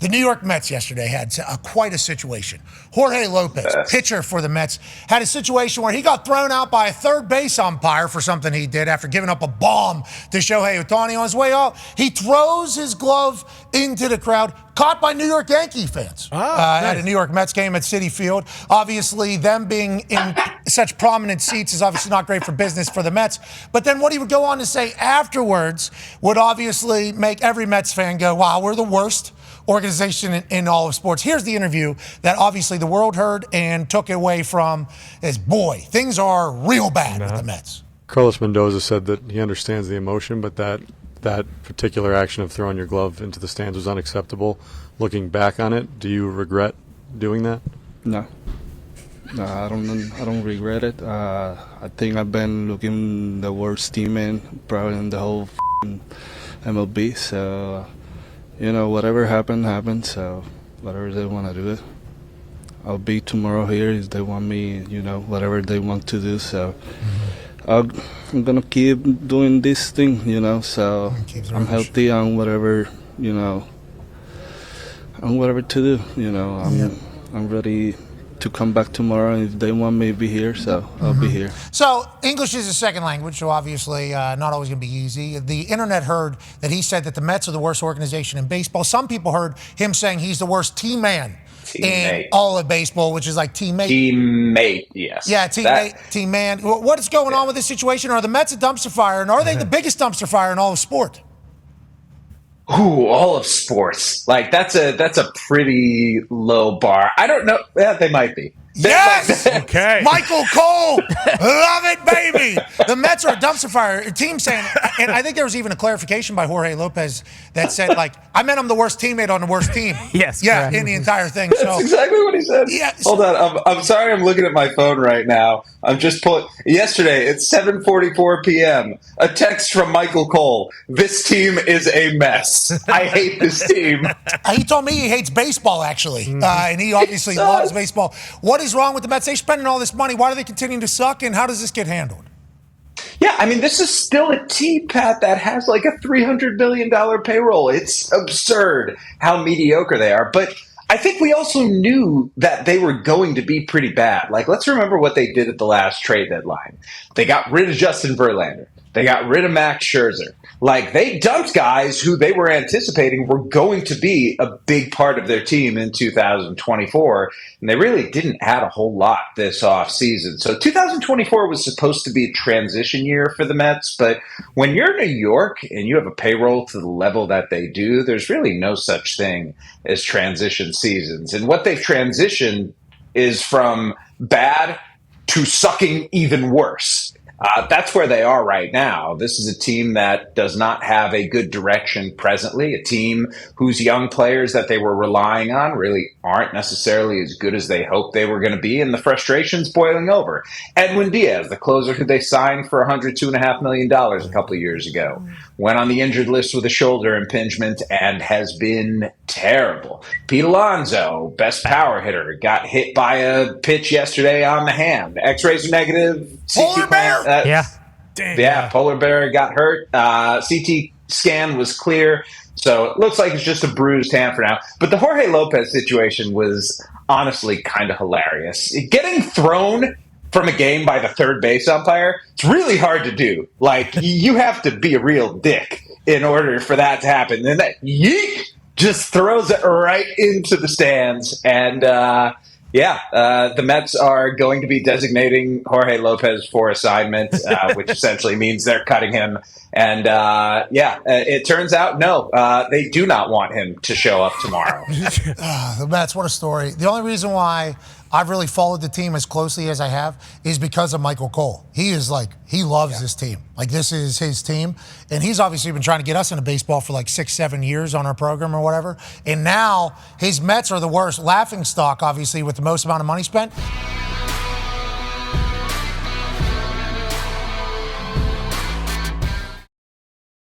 The New York Mets yesterday had quite a situation. Jorge Lopez, pitcher for the Mets, had a situation where he got thrown out by a third base umpire for something he did after giving up a bomb to Shohei Ohtani on his way out. He throws his glove into the crowd, caught by New York Yankee fans at a New York Mets game at Citi Field. Obviously, them being in such prominent seats is obviously not great for business for the Mets. But then what he would go on to say afterwards would obviously make every Mets fan go, wow, we're the worst organization in all of sports. Here's the interview that obviously the world heard and took away from is, boy, things are real bad with the Mets. Carlos Mendoza said that he understands the emotion, but that particular action of throwing your glove into the stands was unacceptable. Looking back on it, do you regret doing that? No, I don't regret it. I think I've been looking the worst team probably in the whole MLB, so whatever happened, so whatever they want to do it. I'll be tomorrow here if they want me, whatever they want to do, so I'm going to keep doing this thing, so I'm healthy on whatever, on whatever to do, I'm ready to come back tomorrow, and if they want me to be here, so I'll be here. So English is a second language, so obviously not always going to be easy. The internet heard that he said that the Mets are the worst organization in baseball. Some people heard him saying he's the worst team man in all of baseball, which is like teammate. Teammate, yes. Yeah, team man. What is going on with this situation? Are the Mets a dumpster fire, and are they the biggest dumpster fire in all of sport? Ooh, all of sports. Like that's a pretty low bar. I don't know. Yeah, they might be. Yes! Okay. Michael Cole! Love it, baby! The Mets are a dumpster fire. A team saying, and I think there was even a clarification by Jorge Lopez that said, I meant I'm the worst teammate on the worst team. Yes. Yeah, correct. in the entire thing. That's exactly what he said. Yeah. Hold on. I'm sorry I'm looking at my phone right now. I'm just pulling. Yesterday, it's 7:44 p.m. A text from Michael Cole. This team is a mess. I hate this team. He told me he hates baseball, actually. And he obviously loves baseball. What is wrong with the Mets? They're spending all this money. Why do they continue to suck? And how does this get handled? Yeah, I mean, this is still a team, Pat, that has like a $300 million payroll. It's absurd how mediocre they are. But I think we also knew that they were going to be pretty bad. Like, let's remember what they did at the last trade deadline. They got rid of Justin Verlander. They got rid of Max Scherzer. Like, they dumped guys who they were anticipating were going to be a big part of their team in 2024, and they really didn't add a whole lot this offseason. So 2024 was supposed to be a transition year for the Mets, but when you're New York and you have a payroll to the level that they do, there's really no such thing as transition seasons. And what they've transitioned is from bad to sucking even worse. That's where they are right now. This is a team that does not have a good direction presently, a team whose young players that they were relying on really aren't necessarily as good as they hoped they were going to be, and the frustration's boiling over. Edwin Diaz, the closer who they signed for $102.5 million a couple of years ago, went on the injured list with a shoulder impingement and has been terrible. Pete Alonso, best power hitter, got hit by a pitch yesterday on the hand. X-rays are negative. Polar bear! Polar bear got hurt. CT scan was clear. So it looks like it's just a bruised hand for now. But the Jorge Lopez situation was honestly kind of hilarious. Getting thrown from a game by the third base umpire, it's really hard to do. Like, you have to be a real dick in order for that to happen. And that yeet just throws it right into the stands. And, the Mets are going to be designating Jorge Lopez for assignment, which essentially means they're cutting him. And, it turns out, no, they do not want him to show up tomorrow. The Mets, what a story. The only reason why I've really followed the team as closely as I have is because of Michael Cole. He loves this team. Like, this is his team. And he's obviously been trying to get us into baseball for like 6-7 years on our program or whatever. And now his Mets are the worst laughing stock, obviously, with the most amount of money spent.